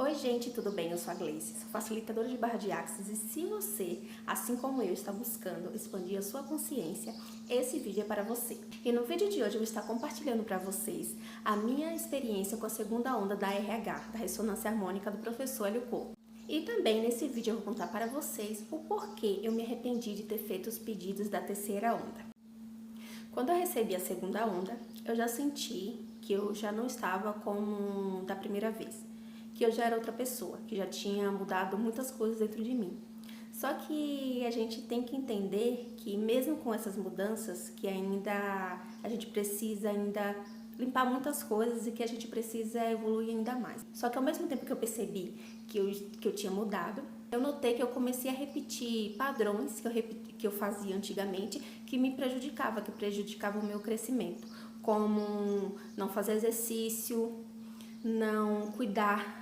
Oi gente, tudo bem? Eu sou a Gleice, sou facilitadora de barra de Axis e se você, assim como eu, está buscando expandir a sua consciência, esse vídeo é para você. E no vídeo de hoje eu vou estar compartilhando para vocês a minha experiência com a segunda onda da RH, da ressonância harmônica do professor Hélio Couto. E também nesse vídeo eu vou contar para vocês o porquê eu me arrependi de ter feito os pedidos da terceira onda. Quando eu recebi a segunda onda, eu já senti que eu já não estava como da primeira vez. Que eu já era outra pessoa, que já tinha mudado muitas coisas dentro de mim. Só que a gente tem que entender que mesmo com essas mudanças, que ainda a gente precisa ainda limpar muitas coisas e que a gente precisa evoluir ainda mais. Só que ao mesmo tempo que eu percebi que eu tinha mudado, eu notei que eu comecei a repetir padrões que eu fazia antigamente, que me prejudicavam, que prejudicavam o meu crescimento, como não fazer exercício, não cuidar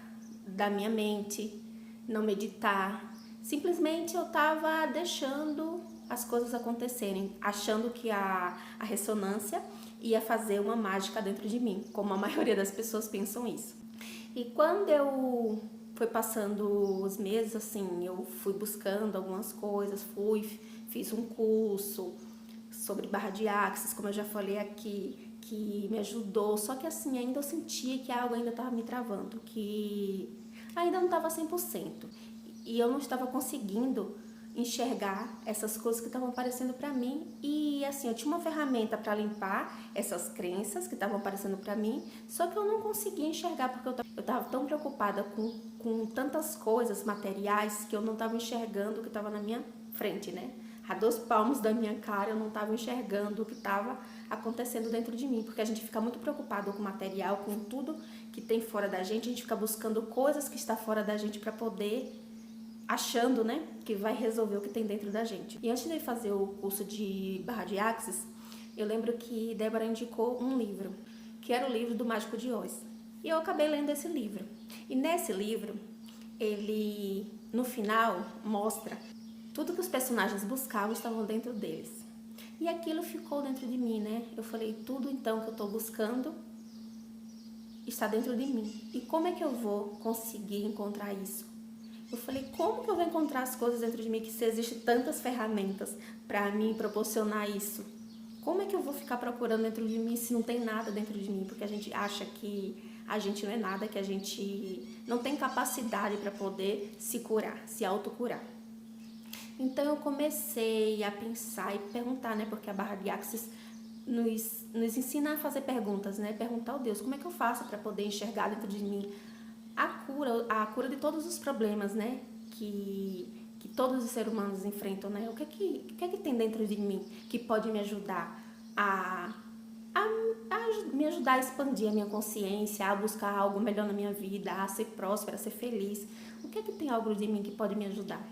da minha mente, não meditar. Simplesmente eu estava deixando as coisas acontecerem, achando que a ressonância ia fazer uma mágica dentro de mim, como a maioria das pessoas pensam isso. E quando eu fui passando os meses, assim, eu fui buscando algumas coisas, fiz um curso sobre barra de Axis, como eu já falei aqui, que me ajudou, só que assim, ainda eu sentia que algo ainda estava me travando, que ainda não estava 100%, e eu não estava conseguindo enxergar essas coisas que estavam aparecendo para mim, e assim, eu tinha uma ferramenta para limpar essas crenças que estavam aparecendo para mim, só que eu não conseguia enxergar, porque eu estava tão preocupada com tantas coisas materiais, que eu não estava enxergando o que estava na minha frente, né? A 2 palmos da minha cara eu não estava enxergando o que estava acontecendo dentro de mim, porque a gente fica muito preocupado com o material, com tudo que tem fora da gente, a gente fica buscando coisas que está fora da gente para poder, achando, né, que vai resolver o que tem dentro da gente. E antes de fazer o curso de barra de Axis, eu lembro que Débora indicou um livro, que era o livro do Mágico de Oz. E eu acabei lendo esse livro. E nesse livro, ele, no final, mostra tudo que os personagens buscavam estavam dentro deles. E aquilo ficou dentro de mim, né? Eu falei, tudo então que eu estou buscando está dentro de mim. E como é que eu vou conseguir encontrar isso? Eu falei, como que eu vou encontrar as coisas dentro de mim, que se existem tantas ferramentas para mim proporcionar isso? Como é que eu vou ficar procurando dentro de mim se não tem nada dentro de mim? Porque a gente acha que a gente não é nada, que a gente não tem capacidade para poder se curar, se autocurar. Então eu comecei a pensar e perguntar, né? Porque a barra de Axis nos ensina a fazer perguntas, né? Perguntar ao Deus, como é que eu faço para poder enxergar dentro de mim a cura de todos os problemas, né? Que todos os seres humanos enfrentam, né? O que é que tem dentro de mim que pode me ajudar a me ajudar a expandir a minha consciência, a buscar algo melhor na minha vida, a ser próspera, a ser feliz? O que é que tem algo de mim que pode me ajudar?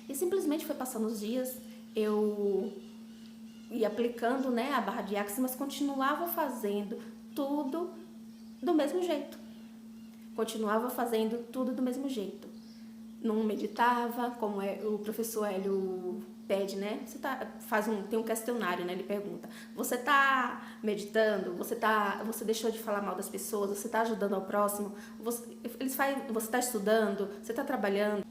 E simplesmente foi passando os dias, eu ia aplicando, né, a barra de Axis, mas continuava fazendo tudo do mesmo jeito. Continuava fazendo tudo do mesmo jeito. Não meditava, como o professor Hélio pede, né? Tem um questionário, né? Ele pergunta: você tá meditando? Você deixou de falar mal das pessoas? Você tá ajudando ao próximo? Você tá estudando? Você tá trabalhando?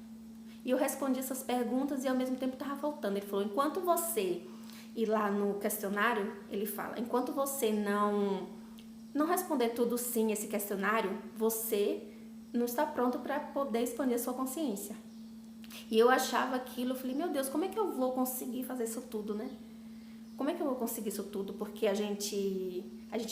E eu respondi essas perguntas e ao mesmo tempo estava voltando. Ele falou, enquanto você, e lá no questionário ele fala, enquanto você não responder tudo sim esse questionário, você não está pronto para poder expandir a sua consciência. E eu achava aquilo, eu falei, meu Deus, como é que eu vou conseguir fazer isso tudo, né? Como é que eu vou conseguir isso tudo? Porque a gente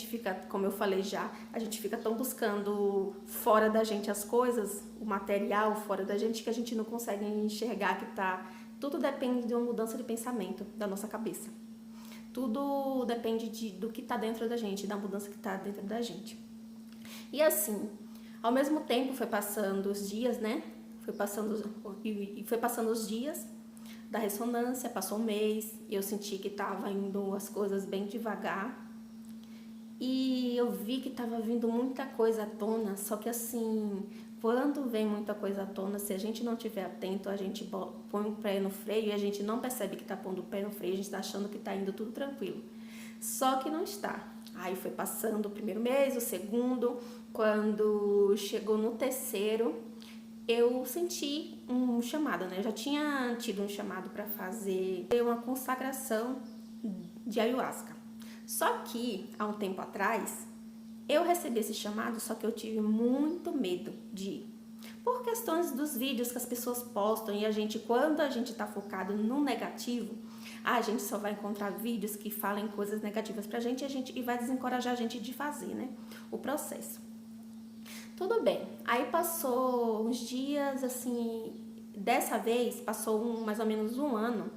fica, como eu falei já, a gente fica tão buscando fora da gente as coisas, o material fora da gente, que a gente não consegue enxergar que tudo depende de uma mudança de pensamento da nossa cabeça. Tudo depende do que está dentro da gente, da mudança que está dentro da gente. E assim, ao mesmo tempo foi passando os dias, né? Foi passando os dias da ressonância, passou um mês, e eu senti que estava indo as coisas bem devagar. E eu vi que estava vindo muita coisa à tona, só que assim, quando vem muita coisa à tona, se a gente não estiver atento, a gente põe o pé no freio e a gente não percebe que está pondo o pé no freio, a gente está achando que está indo tudo tranquilo. Só que não está. Aí foi passando o primeiro mês, o segundo, quando chegou no terceiro, eu senti um chamado, né? Eu já tinha tido um chamado para fazer uma consagração de ayahuasca. Só que, há um tempo atrás, eu recebi esse chamado, só que eu tive muito medo de ir. Por questões dos vídeos que as pessoas postam e quando a gente tá focado no negativo, a gente só vai encontrar vídeos que falem coisas negativas pra gente e vai desencorajar a gente de fazer, né? O processo. Tudo bem. Aí passou uns dias, assim, dessa vez, passou mais ou menos um ano.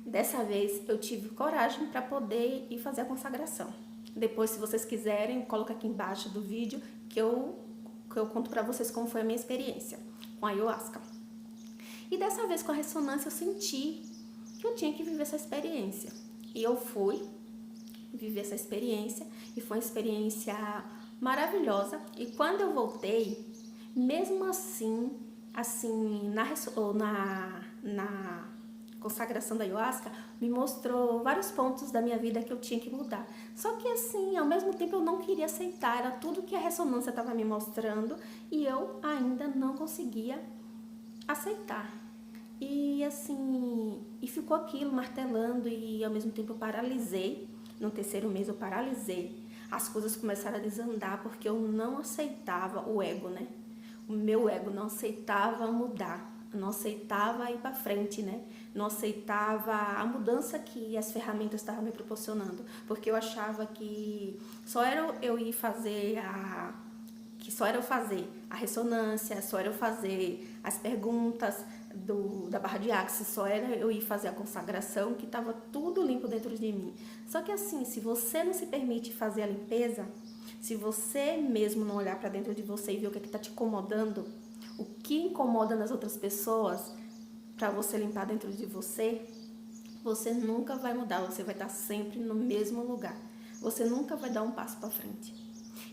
Dessa vez eu tive coragem para poder ir fazer a consagração. Depois, se vocês quiserem, coloca aqui embaixo do vídeo que eu conto para vocês como foi a minha experiência com a ayahuasca. E dessa vez com a ressonância eu senti que eu tinha que viver essa experiência. E eu fui viver essa experiência e foi uma experiência maravilhosa. E quando eu voltei, mesmo assim na consagração da ayahuasca, me mostrou vários pontos da minha vida que eu tinha que mudar. Só que assim, ao mesmo tempo eu não queria aceitar, era tudo que a ressonância estava me mostrando e eu ainda não conseguia aceitar. E assim, ficou aquilo martelando e ao mesmo tempo eu paralisei. No terceiro mês eu paralisei. As coisas começaram a desandar porque eu não aceitava o ego, né? O meu ego não aceitava mudar. Não aceitava ir para frente, né? Não aceitava a mudança que as ferramentas estavam me proporcionando, porque eu achava que só era eu ir fazer só era eu fazer a ressonância, só era eu fazer as perguntas da barra de Axis, só era eu ir fazer a consagração, que estava tudo limpo dentro de mim. Só que assim, se você não se permite fazer a limpeza, se você mesmo não olhar para dentro de você e ver o que está te incomodando, o que incomoda nas outras pessoas, para você limpar dentro de você, você nunca vai mudar, você vai estar sempre no mesmo lugar. Você nunca vai dar um passo para frente.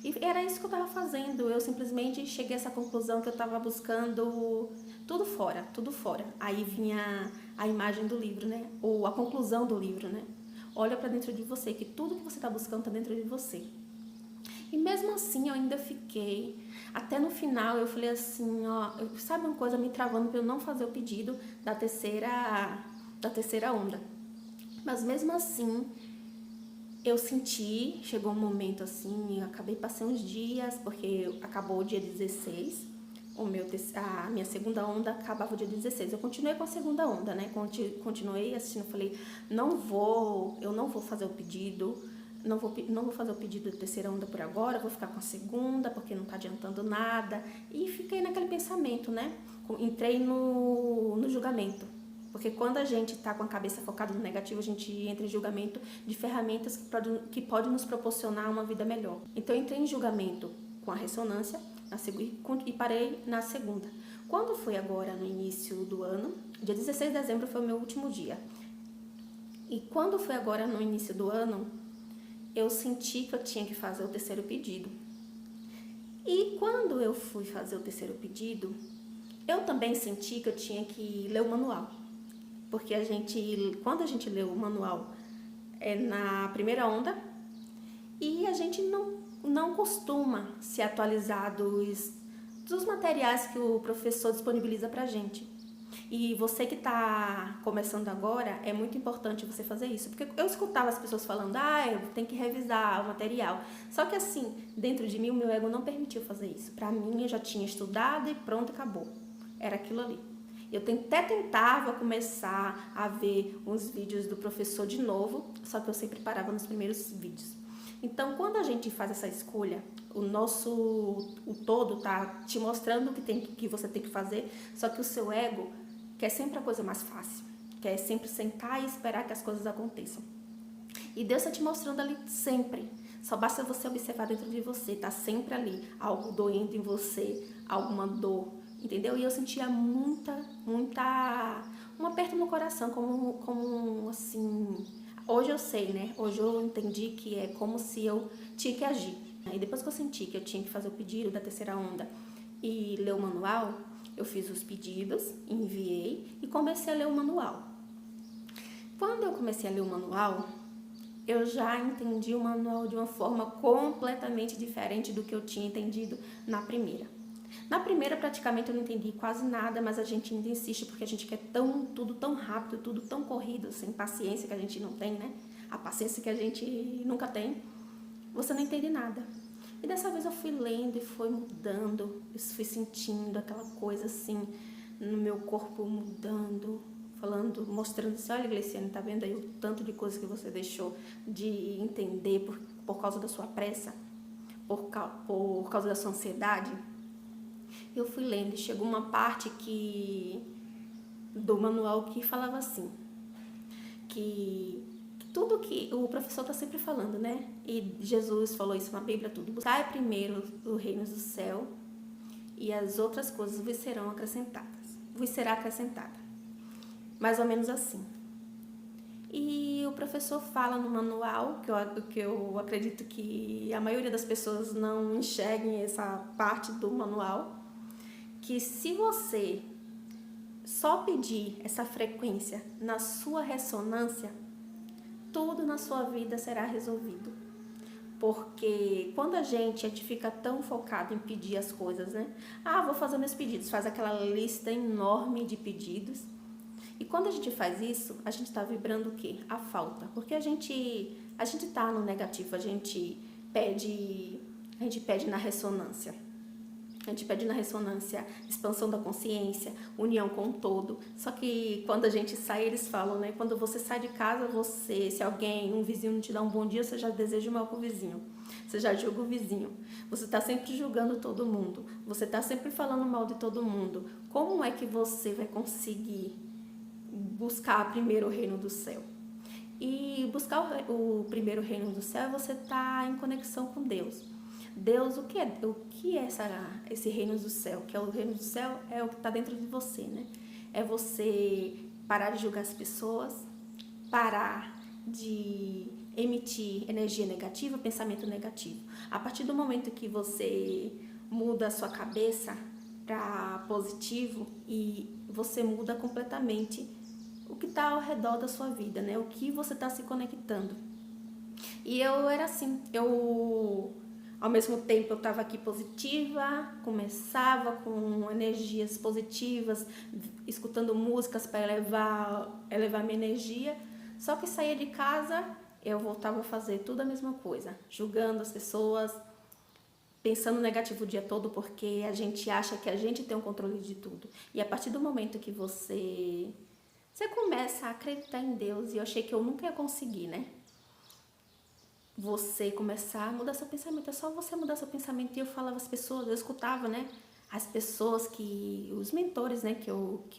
E era isso que eu estava fazendo, eu simplesmente cheguei a essa conclusão que eu estava buscando tudo fora, tudo fora. Aí vinha a imagem do livro, né? Ou a conclusão do livro, né? Olha para dentro de você, que tudo que você está buscando está dentro de você. E mesmo assim eu ainda fiquei, até no final eu falei assim, ó, sabe uma coisa me travando para eu não fazer o pedido da terceira onda. Mas mesmo assim, eu senti, chegou um momento assim, eu passei uns dias, porque acabou o dia 16, a minha segunda onda acabava o dia 16. Eu continuei com a segunda onda, né? Continuei assistindo, falei, eu não vou fazer o pedido, não vou fazer o pedido da terceira onda por agora, vou ficar com a segunda, porque não tá adiantando nada. E fiquei naquele pensamento, né? Entrei no julgamento. Porque quando a gente está com a cabeça focada no negativo, a gente entra em julgamento de ferramentas que podem nos proporcionar uma vida melhor. Então, eu entrei em julgamento com a ressonância e parei na segunda. Quando foi agora no início do ano, dia 16 de dezembro foi o meu último dia. E quando foi agora no início do ano, eu senti que eu tinha que fazer o terceiro pedido. E quando eu fui fazer o terceiro pedido, eu também senti que eu tinha que ler o manual. Porque quando a gente lê o manual é na primeira onda e a gente não costuma se atualizar dos materiais que o professor disponibiliza pra gente. E você que está começando agora, é muito importante você fazer isso. Porque eu escutava as pessoas falando, eu tenho que revisar o material. Só que assim, dentro de mim, o meu ego não permitiu fazer isso. Pra mim, eu já tinha estudado e pronto, acabou. Era aquilo ali. Eu até tentava começar a ver uns vídeos do professor de novo, só que eu sempre parava nos primeiros vídeos. Então, quando a gente faz essa escolha, o todo tá te mostrando o que você tem que fazer, só que o seu ego quer sempre a coisa mais fácil, quer sempre sentar e esperar que as coisas aconteçam. E Deus está te mostrando ali sempre. Só basta você observar dentro de você, tá sempre ali, algo doendo em você, alguma dor, entendeu? E eu sentia um aperto no coração, como assim. Hoje eu sei, né? Hoje eu entendi que é como se eu tinha que agir. E depois que eu senti que eu tinha que fazer o pedido da terceira onda e ler o manual, eu fiz os pedidos, enviei e comecei a ler o manual. Quando eu comecei a ler o manual, eu já entendi o manual de uma forma completamente diferente do que eu tinha entendido na primeira. Na primeira, praticamente, eu não entendi quase nada, mas a gente ainda insiste porque a gente quer tudo tão rápido, tudo tão corrido, sem paciência que a gente não tem, né? A paciência que a gente nunca tem, você não entende nada. E dessa vez eu fui lendo e foi mudando, eu fui sentindo aquela coisa assim, no meu corpo mudando, falando, mostrando assim, olha, Gleiciane, tá vendo aí o tanto de coisa que você deixou de entender por causa da sua pressa, por causa da sua ansiedade? Eu fui lendo e chegou uma parte do manual que falava assim, que tudo que o professor está sempre falando, né? E Jesus falou isso na Bíblia, tudo. Buscai primeiro o reino do céu e as outras coisas vos serão acrescentadas. Vos será acrescentada. Mais ou menos assim. E o professor fala no manual, que eu acredito que a maioria das pessoas não enxerguem essa parte do manual, que se você só pedir essa frequência na sua ressonância, tudo na sua vida será resolvido. Porque quando a gente fica tão focado em pedir as coisas, né? Ah, vou fazer meus pedidos, faz aquela lista enorme de pedidos. E quando a gente faz isso, a gente está vibrando o quê? A falta. Porque a gente tá no negativo, a gente pede na ressonância. A gente pede na ressonância expansão da consciência, união com o todo. Só que quando a gente sai, eles falam, né? Quando você sai de casa, se um vizinho não te dá um bom dia, você já deseja o mal pro vizinho. Você já julga o vizinho. Você está sempre julgando todo mundo. Você está sempre falando mal de todo mundo. Como é que você vai conseguir buscar primeiro o reino do céu? E buscar o primeiro reino do céu é você estar em conexão com Deus. Deus, o que é esse reino do céu? Que é o reino do céu é o que está dentro de você, né? É você parar de julgar as pessoas, parar de emitir energia negativa, pensamento negativo. A partir do momento que você muda a sua cabeça para positivo e você muda completamente o que está ao redor da sua vida, né? O que você está se conectando. E eu era assim, ao mesmo tempo eu estava aqui positiva, começava com energias positivas, escutando músicas para elevar minha energia. Só que saía de casa, eu voltava a fazer tudo a mesma coisa, julgando as pessoas, pensando negativo o dia todo, porque a gente acha que a gente tem o controle de tudo. E a partir do momento que você começa a acreditar em Deus, e eu achei que eu nunca ia conseguir, né? Você começar a mudar seu pensamento, é só você mudar seu pensamento. E eu falava às pessoas, eu escutava, né, as pessoas os mentores, né, que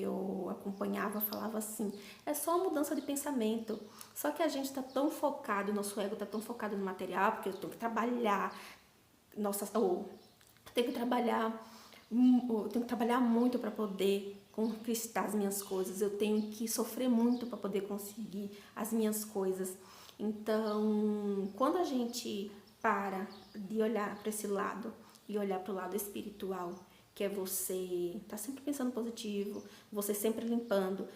eu acompanhava, falava assim, é só uma mudança de pensamento. Só que a gente tá tão focado, nosso ego tá tão focado no material, porque eu tenho que trabalhar, tenho que trabalhar muito para poder conquistar as minhas coisas, eu tenho que sofrer muito para poder conseguir as minhas coisas. Então, quando a gente para de olhar para esse lado e olhar para o lado espiritual, que é você tá sempre pensando positivo, você sempre limpando,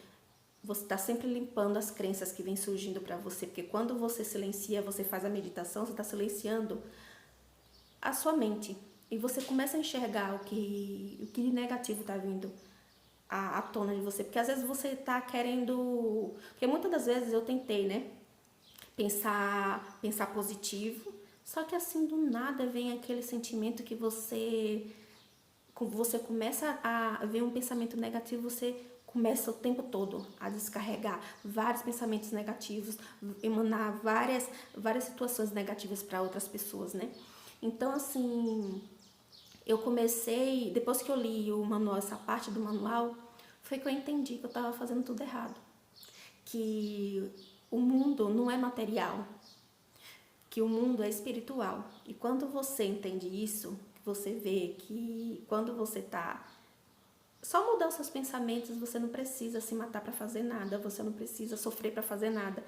você está sempre limpando as crenças que vêm surgindo para você, porque quando você silencia, você faz a meditação, você está silenciando a sua mente e você começa a enxergar o que de negativo está vindo à tona de você, porque às vezes você está querendo, porque muitas das vezes eu tentei, né, pensar positivo, só que assim do nada vem aquele sentimento que você começa a ver um pensamento negativo, você começa o tempo todo a descarregar vários pensamentos negativos, emanar várias situações negativas para outras pessoas, né? Então, assim, eu comecei, depois que eu li o manual, essa parte do manual, foi que eu entendi que eu estava fazendo tudo errado. Que o mundo não é material, que o mundo é espiritual. E quando você entende isso, você vê que quando você está só mudando seus pensamentos, você não precisa se matar para fazer nada, você não precisa sofrer para fazer nada.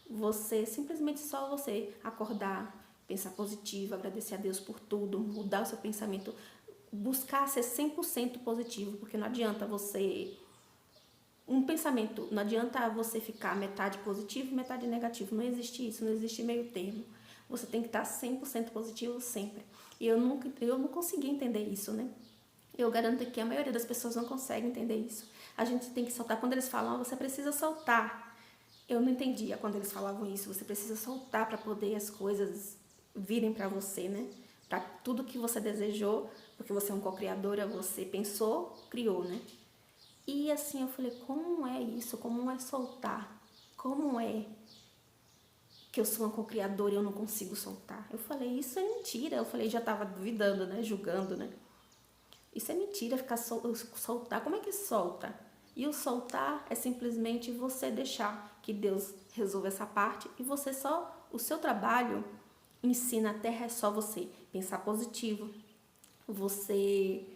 Você simplesmente só você acordar, pensar positivo, agradecer a Deus por tudo, mudar o seu pensamento, buscar ser 100% positivo, porque não adianta você um pensamento, não adianta você ficar metade positivo, metade negativo, não existe isso, não existe meio termo. Você tem que estar 100% positivo sempre. E eu não consegui entender isso, né? Eu garanto que a maioria das pessoas não consegue entender isso. A gente tem que soltar. Quando eles falam, você precisa soltar. Eu não entendia quando eles falavam isso. Você precisa soltar para poder as coisas virem para você, né? Para tudo que você desejou, porque você é um co-criadora, você pensou, criou, né? E assim eu falei, como é isso? Como é soltar? Como é que eu sou uma co-criadora e eu não consigo soltar? Eu falei, isso é mentira. Eu falei, já tava duvidando, né? Julgando, né? Isso é mentira, ficar soltar. Como é que solta? E o soltar é simplesmente você deixar que Deus resolva essa parte e você só, o seu trabalho ensina a terra é só você pensar positivo, você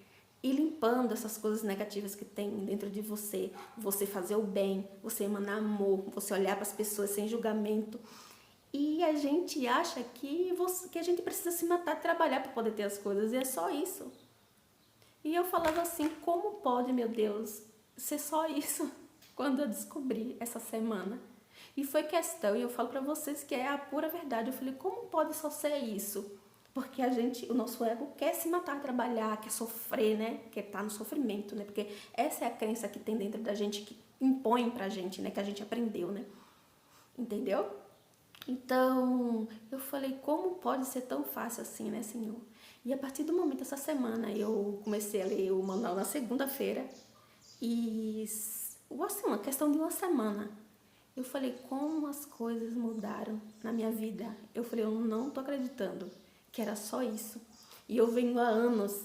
ir limpando essas coisas negativas que tem dentro de você, você fazer o bem, você emanar amor, você olhar para as pessoas sem julgamento. E a gente acha que a gente precisa se matar, trabalhar para poder ter as coisas, e é só isso. E eu falava assim, como pode, meu Deus, ser só isso? Quando eu descobri essa semana. E foi questão, e eu falo pra vocês que é a pura verdade. Eu falei, como pode só ser isso? Porque o nosso ego quer se matar, trabalhar, quer sofrer, né? Quer estar no sofrimento, né? Porque essa é a crença que tem dentro da gente, que impõe pra gente, né? Que a gente aprendeu, né? Entendeu? Então, eu falei, como pode ser tão fácil assim, né, Senhor? E a partir do momento, essa semana, eu comecei a ler o manual na segunda-feira. E, assim, uma questão de uma semana, eu falei, como as coisas mudaram na minha vida. Eu falei, eu não tô acreditando que era só isso. E eu venho há anos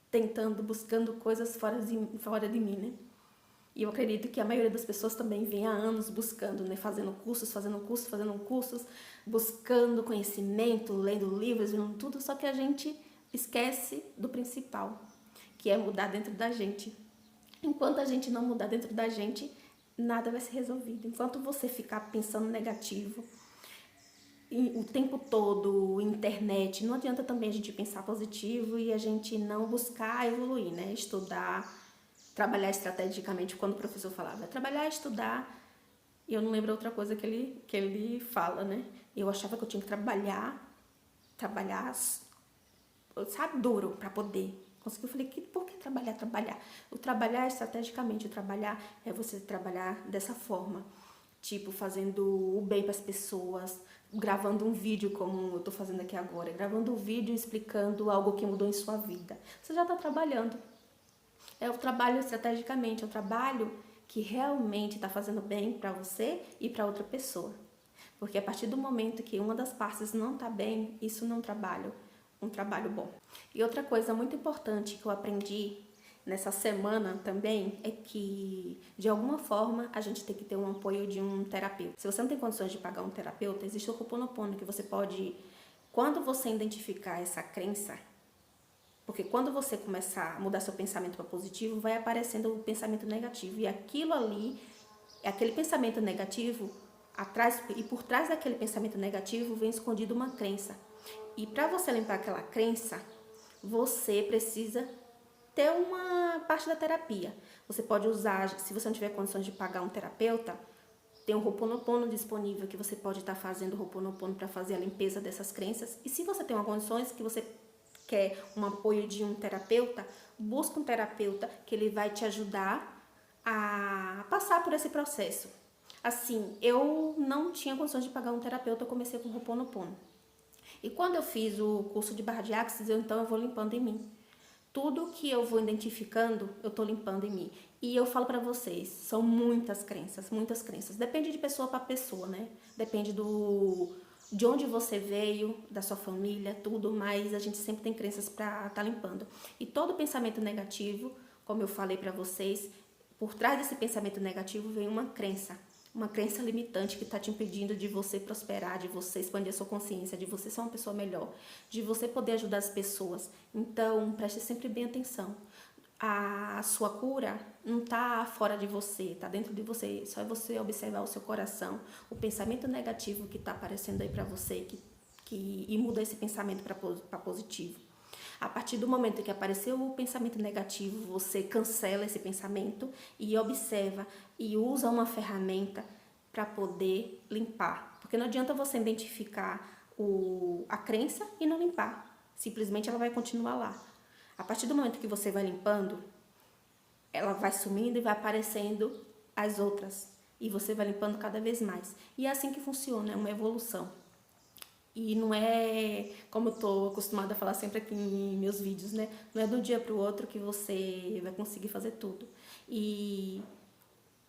tentando, buscando coisas fora de mim, né? E eu acredito que a maioria das pessoas também vem há anos buscando, né? Fazendo cursos, buscando conhecimento, lendo livros, lendo tudo, só que a gente esquece do principal, que é mudar dentro da gente. Enquanto a gente não mudar dentro da gente, nada vai ser resolvido. Enquanto você ficar pensando negativo o tempo todo, internet, não adianta também a gente pensar positivo e a gente não buscar evoluir, né? Estudar, trabalhar estrategicamente, quando o professor falava, trabalhar, estudar, e eu não lembro outra coisa que ele fala, né? Eu achava que eu tinha que trabalhar, sabe, duro para poder conseguir. Eu falei, por que trabalhar? O trabalhar estrategicamente, o trabalhar é você trabalhar dessa forma, tipo, fazendo o bem para as pessoas, gravando um vídeo como eu tô fazendo aqui agora, gravando um vídeo explicando algo que mudou em sua vida. Você já está trabalhando. É o trabalho estrategicamente, é o trabalho que realmente está fazendo bem para você e para outra pessoa. Porque a partir do momento que uma das partes não está bem, isso não é um trabalho bom. E outra coisa muito importante que eu aprendi nessa semana também é que, de alguma forma, a gente tem que ter um apoio de um terapeuta. Se você não tem condições de pagar um terapeuta, existe o Ho'oponopono, que você pode, quando você identificar essa crença, porque quando você começar a mudar seu pensamento para positivo, vai aparecendo o pensamento negativo. E aquilo ali, aquele pensamento negativo, e por trás daquele pensamento negativo vem escondido uma crença. E para você limpar aquela crença, você precisa ter uma parte da terapia. Você pode usar, se você não tiver condições de pagar um terapeuta, tem o Ho'oponopono disponível, que você pode estar fazendo o Ho'oponopono para fazer a limpeza dessas crenças. E se você tem uma condições que você quer um apoio de um terapeuta, busca um terapeuta que ele vai te ajudar a passar por esse processo. Assim, eu não tinha condições de pagar um terapeuta, eu comecei com o Ho'oponopono. E quando eu fiz o curso de barra de axis, então eu vou limpando em mim. Tudo que eu vou identificando, eu tô limpando em mim. E eu falo pra vocês, são muitas crenças, muitas crenças. Depende de pessoa para pessoa, né? Depende de onde você veio, da sua família, tudo, mas a gente sempre tem crenças para estar limpando. E todo pensamento negativo, como eu falei para vocês, por trás desse pensamento negativo vem uma crença limitante que está te impedindo de você prosperar, de você expandir a sua consciência, de você ser uma pessoa melhor, de você poder ajudar as pessoas. Então, preste sempre bem atenção. A sua cura não está fora de você, está dentro de você. Só é você observar o seu coração, o pensamento negativo que está aparecendo aí para você e muda esse pensamento para positivo. A partir do momento que apareceu o pensamento negativo, você cancela esse pensamento e observa e usa uma ferramenta para poder limpar. Porque não adianta você identificar a crença e não limpar. Simplesmente ela vai continuar lá. A partir do momento que você vai limpando, ela vai sumindo e vai aparecendo as outras. E você vai limpando cada vez mais. E é assim que funciona, é uma evolução. E não é, como eu tô acostumada a falar sempre aqui em meus vídeos, né? Não é de um dia para o outro que você vai conseguir fazer tudo. E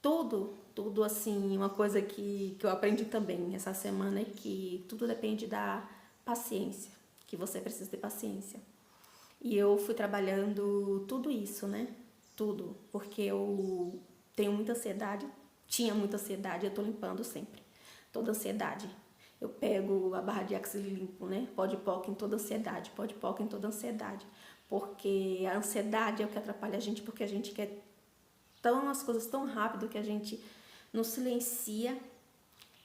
tudo assim, uma coisa que eu aprendi também essa semana é que tudo depende da paciência, que você precisa ter paciência. E eu fui trabalhando tudo isso, né? Tudo, porque eu tenho muita ansiedade, tinha muita ansiedade, eu tô limpando sempre. Toda ansiedade. Eu pego a barra de Axis e limpo, né? Pó de POC em toda ansiedade, pó de POC em toda ansiedade. Porque a ansiedade é o que atrapalha a gente, porque a gente quer as coisas tão rápido que a gente não silencia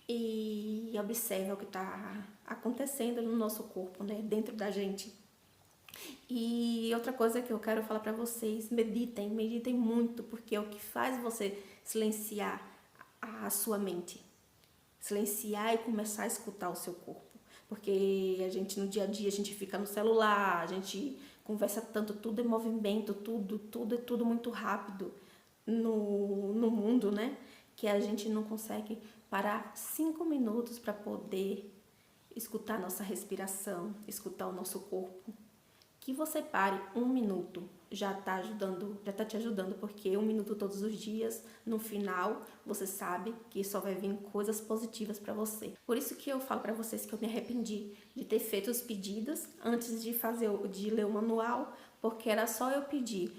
e observa o que está acontecendo no nosso corpo, né? Dentro da gente. E outra coisa que eu quero falar para vocês, meditem muito, porque é o que faz você silenciar a sua mente. Silenciar e começar a escutar o seu corpo. Porque a gente no dia a dia, a gente fica no celular, a gente conversa tanto, tudo é movimento, tudo é tudo muito rápido no mundo, né? Que a gente não consegue parar 5 minutos para poder escutar nossa respiração, escutar o nosso corpo. Que você pare 1 minuto já tá te ajudando, porque 1 minuto todos os dias, no final, você sabe que só vai vir coisas positivas para você. Por isso que eu falo para vocês que eu me arrependi de ter feito os pedidos antes de ler o manual, porque era só eu pedir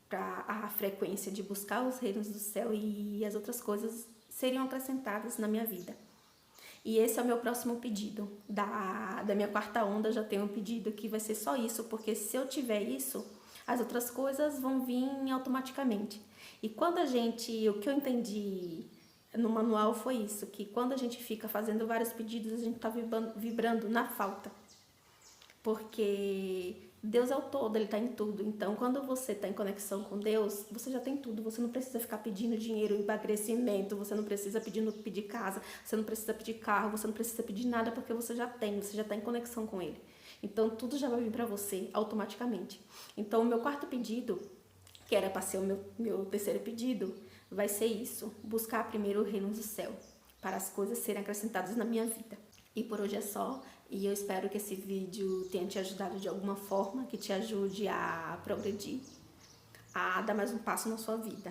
para a frequência de buscar os reinos do céu e as outras coisas seriam acrescentadas na minha vida. E esse é o meu próximo pedido. Da minha quarta onda eu já tenho um pedido que vai ser só isso, porque se eu tiver isso, as outras coisas vão vir automaticamente. E quando o que eu entendi no manual foi isso, que quando a gente fica fazendo vários pedidos, a gente está vibrando na falta. Porque Deus é o todo, Ele está em tudo. Então, quando você está em conexão com Deus, você já tem tudo. Você não precisa ficar pedindo dinheiro, emagrecimento, você não precisa pedir casa, você não precisa pedir carro, você não precisa pedir nada, porque você já está em conexão com Ele. Então, tudo já vai vir para você automaticamente. Então, o meu quarto pedido, que era para ser o meu terceiro pedido, vai ser isso: buscar primeiro o reino do céu, para as coisas serem acrescentadas na minha vida. E por hoje é só, e eu espero que esse vídeo tenha te ajudado de alguma forma, que te ajude a progredir, a dar mais um passo na sua vida.